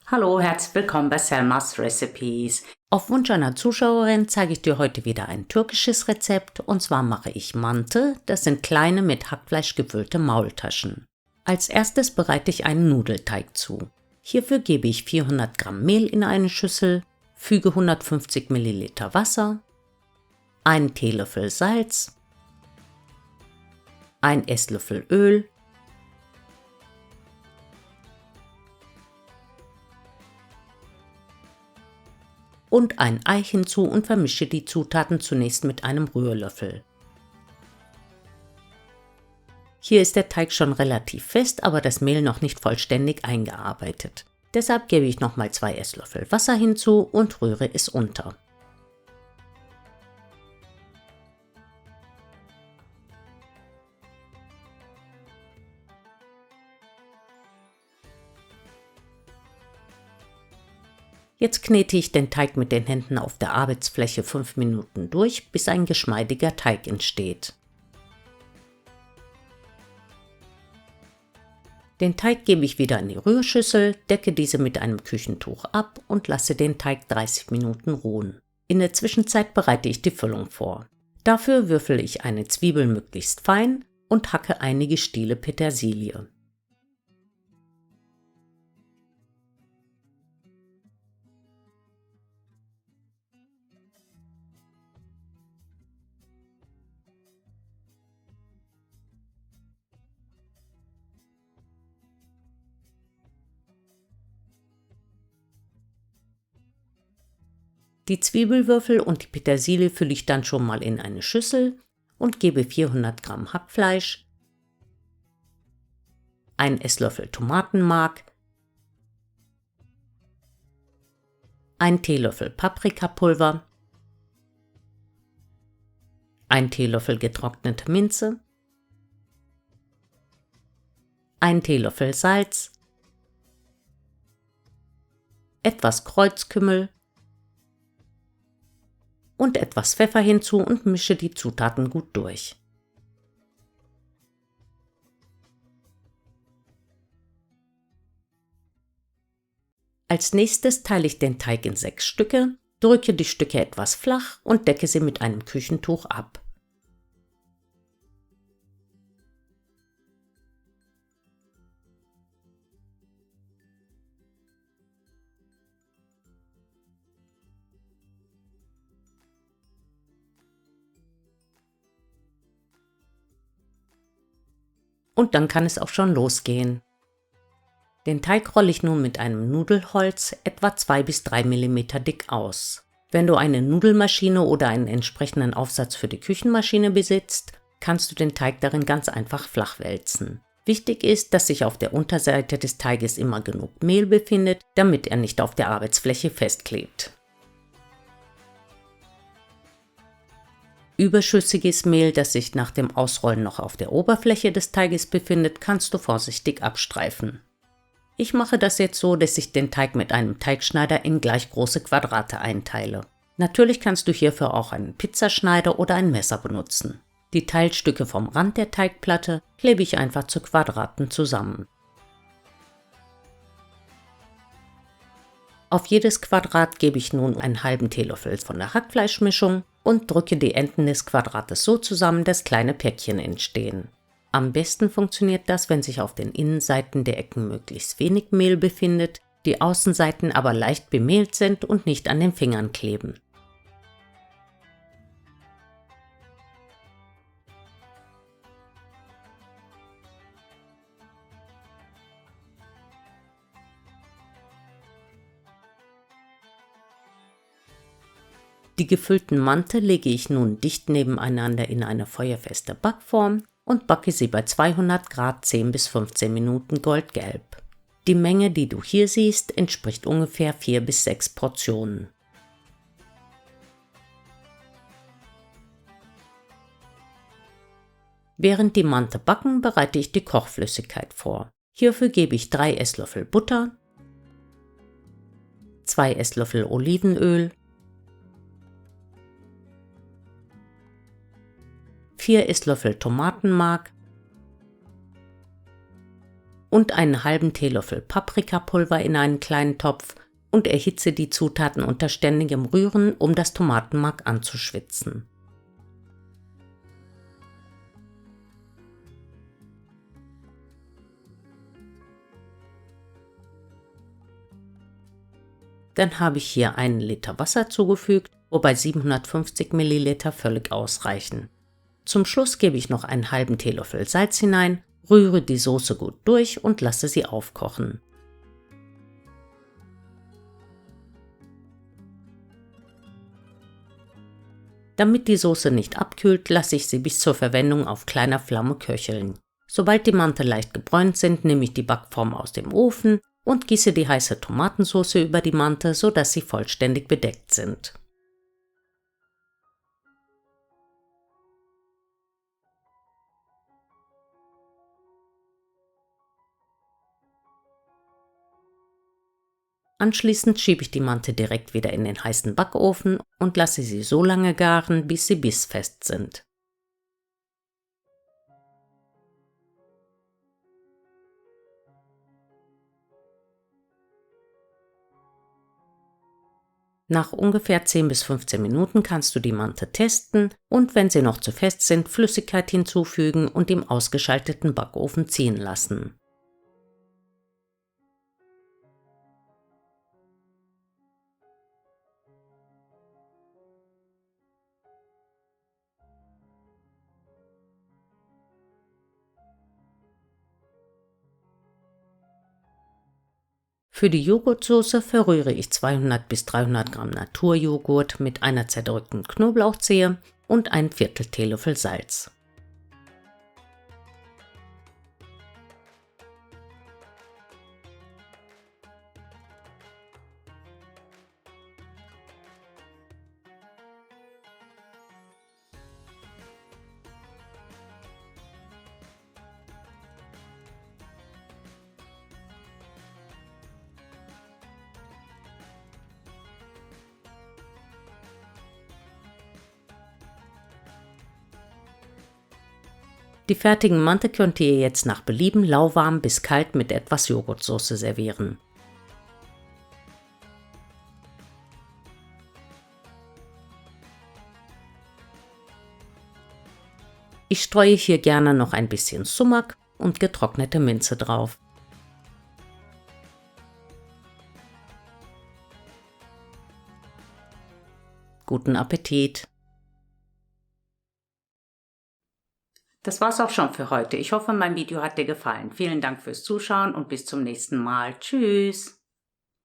Hallo, herzlich willkommen bei Selmas Recipes. Auf Wunsch einer Zuschauerin zeige ich dir heute wieder ein türkisches Rezept, und zwar mache ich Mante, das sind kleine mit Hackfleisch gefüllte Maultaschen. Als erstes bereite ich einen Nudelteig zu. Hierfür gebe ich 400 Gramm Mehl in eine Schüssel, füge 150 Milliliter Wasser, einen Teelöffel Salz, ein Esslöffel Öl, und ein Ei hinzu und vermische die Zutaten zunächst mit einem Rührlöffel. Hier ist der Teig schon relativ fest, aber das Mehl noch nicht vollständig eingearbeitet. Deshalb gebe ich nochmal 2 Esslöffel Wasser hinzu und rühre es unter. Jetzt knete ich den Teig mit den Händen auf der Arbeitsfläche 5 Minuten durch, bis ein geschmeidiger Teig entsteht. Den Teig gebe ich wieder in die Rührschüssel, decke diese mit einem Küchentuch ab und lasse den Teig 30 Minuten ruhen. In der Zwischenzeit bereite ich die Füllung vor. Dafür würfele ich eine Zwiebel möglichst fein und hacke einige Stiele Petersilie. Die Zwiebelwürfel und die Petersilie fülle ich dann schon mal in eine Schüssel und gebe 400 Gramm Hackfleisch, einen Esslöffel Tomatenmark, einen Teelöffel Paprikapulver, einen Teelöffel getrocknete Minze, einen Teelöffel Salz, etwas Kreuzkümmel und etwas Pfeffer hinzu und mische die Zutaten gut durch. Als nächstes teile ich den Teig in 6 Stücke, drücke die Stücke etwas flach und decke sie mit einem Küchentuch ab. Und dann kann es auch schon losgehen. Den Teig rolle ich nun mit einem Nudelholz etwa 2 bis 3 mm dick aus. Wenn du eine Nudelmaschine oder einen entsprechenden Aufsatz für die Küchenmaschine besitzt, kannst du den Teig darin ganz einfach flach wälzen. Wichtig ist, dass sich auf der Unterseite des Teiges immer genug Mehl befindet, damit er nicht auf der Arbeitsfläche festklebt. Überschüssiges Mehl, das sich nach dem Ausrollen noch auf der Oberfläche des Teiges befindet, kannst du vorsichtig abstreifen. Ich mache das jetzt so, dass ich den Teig mit einem Teigschneider in gleich große Quadrate einteile. Natürlich kannst du hierfür auch einen Pizzaschneider oder ein Messer benutzen. Die Teilstücke vom Rand der Teigplatte klebe ich einfach zu Quadraten zusammen. Auf jedes Quadrat gebe ich nun einen halben Teelöffel von der Hackfleischmischung und drücke die Enden des Quadrates so zusammen, dass kleine Päckchen entstehen. Am besten funktioniert das, wenn sich auf den Innenseiten der Ecken möglichst wenig Mehl befindet, die Außenseiten aber leicht bemehlt sind und nicht an den Fingern kleben. Die gefüllten Mante lege ich nun dicht nebeneinander in eine feuerfeste Backform und backe sie bei 200 Grad 10 bis 15 Minuten goldgelb. Die Menge, die du hier siehst, entspricht ungefähr 4 bis 6 Portionen. Während die Mante backen, bereite ich die Kochflüssigkeit vor. Hierfür gebe ich 3 Esslöffel Butter, 2 Esslöffel Olivenöl, 4 Esslöffel Tomatenmark, und einen halben Teelöffel Paprikapulver in einen kleinen Topf und erhitze die Zutaten unter ständigem Rühren, um das Tomatenmark anzuschwitzen. Dann habe ich hier einen Liter Wasser zugefügt, wobei 750 Milliliter völlig ausreichen. Zum Schluss gebe ich noch einen halben Teelöffel Salz hinein, rühre die Soße gut durch und lasse sie aufkochen. Damit die Soße nicht abkühlt, lasse ich sie bis zur Verwendung auf kleiner Flamme köcheln. Sobald die Mante leicht gebräunt sind, nehme ich die Backform aus dem Ofen und gieße die heiße Tomatensauce über die Mante, sodass sie vollständig bedeckt sind. Anschließend schiebe ich die Mante direkt wieder in den heißen Backofen und lasse sie so lange garen, bis sie bissfest sind. Nach ungefähr 10 bis 15 Minuten kannst du die Mante testen und wenn sie noch zu fest sind, Flüssigkeit hinzufügen und im ausgeschalteten Backofen ziehen lassen. Für die Joghurtsoße verrühre ich 200 bis 300 Gramm Naturjoghurt mit einer zerdrückten Knoblauchzehe und ein Viertel Teelöffel Salz. Die fertigen Mante könnt ihr jetzt nach Belieben lauwarm bis kalt mit etwas Joghurtsoße servieren. Ich streue hier gerne noch ein bisschen Sumak und getrocknete Minze drauf. Guten Appetit! Das war's auch schon für heute. Ich hoffe, mein Video hat dir gefallen. Vielen Dank fürs Zuschauen und bis zum nächsten Mal. Tschüss!